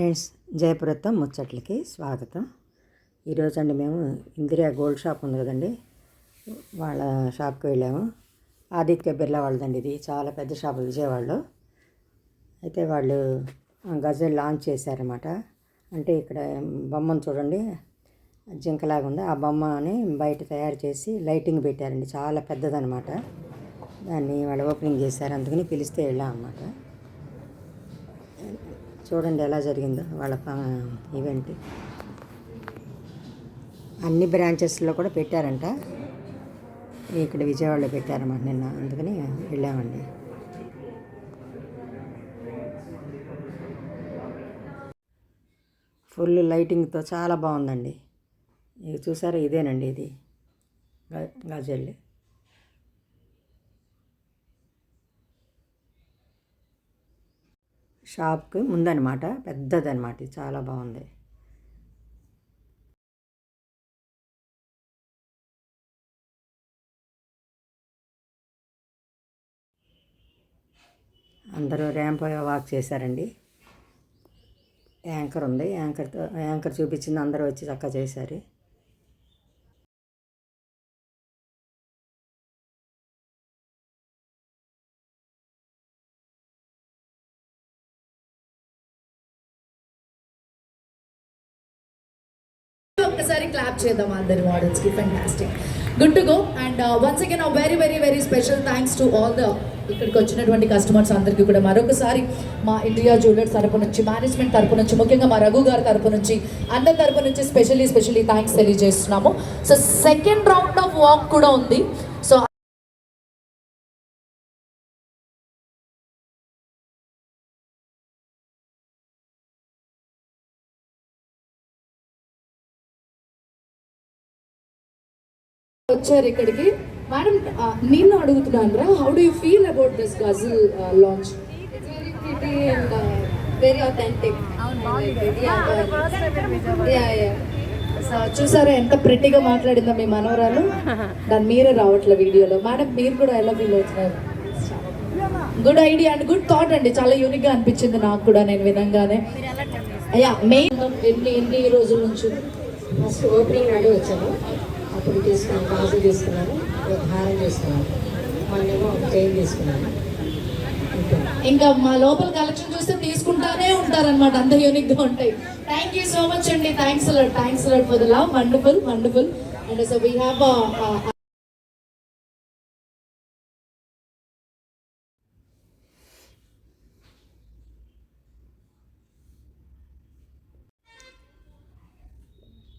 Friends, జయపురత్తం ముచ్చట్లకి స్వాగతం. ఈరోజండి మేము Indira gold shop ఉంది కదండి, వాళ్ళ షాప్కి వెళ్ళాము. ఆదిత్య బిర్లా వాళ్ళదండి. ఇది చాలా పెద్ద షాప్ విజయవాడలో. అయితే వాళ్ళు గజల్ లాంచ్ చేశారన్నమాట. అంటే ఇక్కడ బొమ్మను చూడండి, జింకలాగా ఉంది. ఆ బొమ్మని బయట తయారు చేసి లైటింగ్ పెట్టారండి. చాలా పెద్దదన్నమాట. దాన్ని వాళ్ళు ఓపెనింగ్ చేశారు, అందుకని పిలిస్తే వెళ్ళాం అన్నమాట. చూడండి ఎలా జరిగిందో వాళ్ళ ఈవెంట్. అన్ని బ్రాంచెస్లో కూడా పెట్టారంట. ఇక్కడ విజయవాడలో పెట్టారన్నమాట నిన్న, అందుకని వెళ్ళామండి. ఫుల్ లైటింగ్తో చాలా బాగుందండి. ఇది చూసారా, ఇదేనండి ఇది గజల్. షాప్కి ముందనమాట, పెద్దదనమాట. ఇది చాలా బాగుంది. అందరూ ర్యాంప్ వాక్ చేశారండి. యాంకర్ ఉంది, యాంకర్ చూపించింది, అందరూ వచ్చి చక్కగా చేశారు. ఒక్కసారి క్లాప్ చేద్దాం అందరి మోడల్స్కి. Fantastic, good to go. And once again very very very special thanks to all the ఇక్కడికి వచ్చినటువంటి కస్టమర్స్ అందరికీ కూడా మరొకసారి మా ఇండియా జ్యువెలర్స్ తరపు నుంచి, మేనేజ్మెంట్ తరపు నుంచి, ముఖ్యంగా మా రఘు గారి తరపు నుంచి, అందరి తరపు నుంచి స్పెషల్లీ థ్యాంక్స్ తెలియజేస్తున్నాము. So second round of walk కూడా ఉంది. సో వచ్చారు ఇక్కడికి. మేడం, నేను అడుగుతున్నాను రా, how do you feel about this ghazal launch? Very authentic. చూసారా ఎంత ప్రెట్టిగా మాట్లాడిందో మీ మనవరాలు. దాన్ని మీరే రావట్లే వీడియోలో. మేడం, మీరు కూడా ఎలా ఫీల్ అవుతున్నారు? Good idea and good thought అండి. చాలా యూనిక్గా అనిపించింది నాకు కూడా నేను వినంగానే. అయ్యా, మెయిన్ ఎన్ని రోజుల నుంచి? ఫస్ట్ ఓపెనింగ్ నాడు వచ్చాము, అప్పుడు తీసుకున్నాను, గాజు తీసుకున్నాను, హారం తీసుకున్నాను, మళ్ళీ చైన్ తీసుకున్నాను. ఇంకా మా లోపల కలెక్షన్ చూస్తే తీసుకుంటానే ఉంటారనమాట, అంత యూనిక్గా ఉంటాయి. థ్యాంక్ యూ సో మచ్ అండి. Thanks a lot for the love. Wonderful. And so we have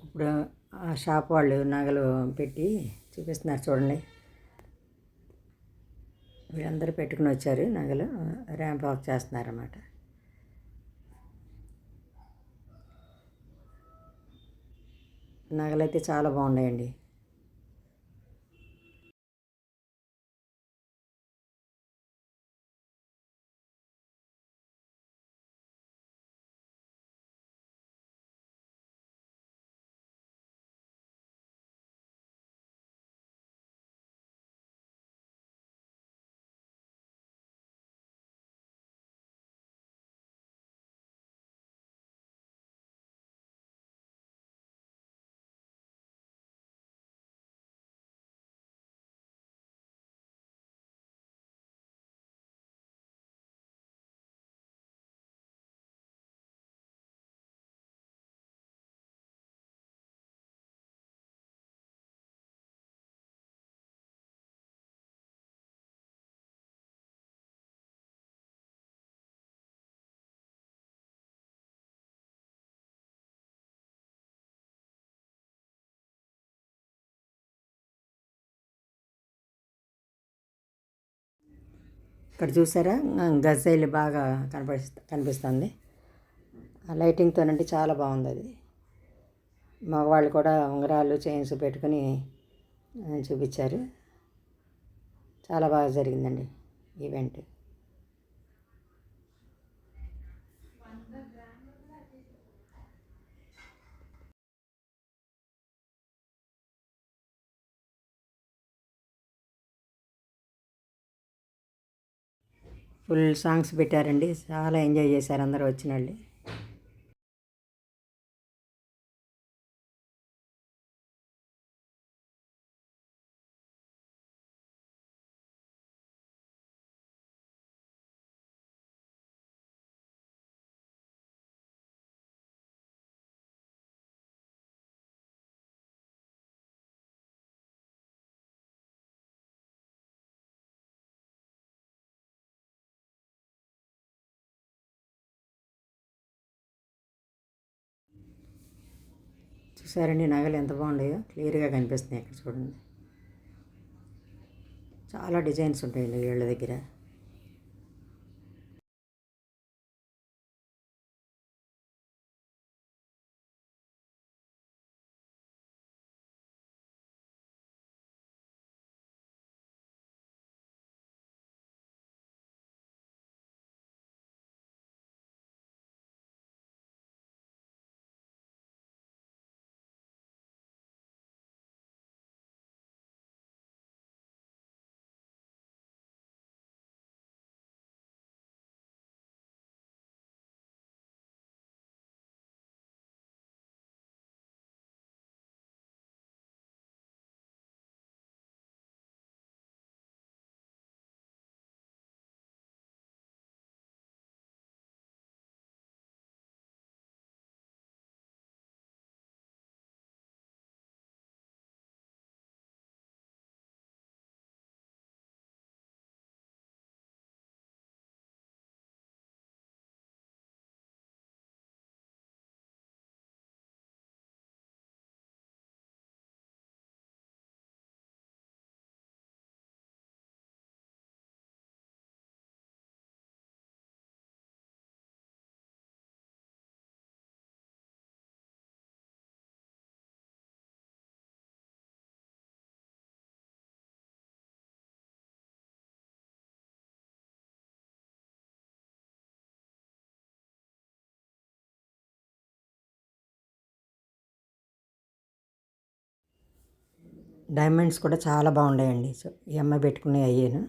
ఇప్పుడు ఆ షాప్ వాళ్ళు నగలు పెట్టి చూపిస్తున్నారు చూడండి. వీళ్ళందరూ పెట్టుకుని వచ్చారు నగలు, ర్యాంప్ వాక్ చేస్తున్నారన్నమాట. నగలు అయితే చాలా బాగున్నాయండి. ఇక్కడ చూసారా, గజైలు బాగా కనిపిస్తుంది. ఆ లైటింగ్తోనంటే చాలా బాగుంది. అది మగవాళ్ళు కూడా ఉంగరాలు, చైన్స్ పెట్టుకుని చూపించారు. చాలా బాగా జరిగిందండి ఈవెంట్. ఫుల్ సాంగ్స్ పెట్టారండి. చాలా ఎంజాయ్ చేశారు అందరూ వచ్చిన వాళ్ళు. చూసారండి నగలు ఎంత బాగున్నాయో, క్లియర్గా కనిపిస్తున్నాయి ఇక్కడ చూడండి. చాలా డిజైన్స్ ఉంటాయండి వీళ్ళ దగ్గర. డైమండ్స్ కూడా చాలా బాగున్నాయండి. సో ఈ అమ్మాయి పెట్టుకునే అయ్యాను.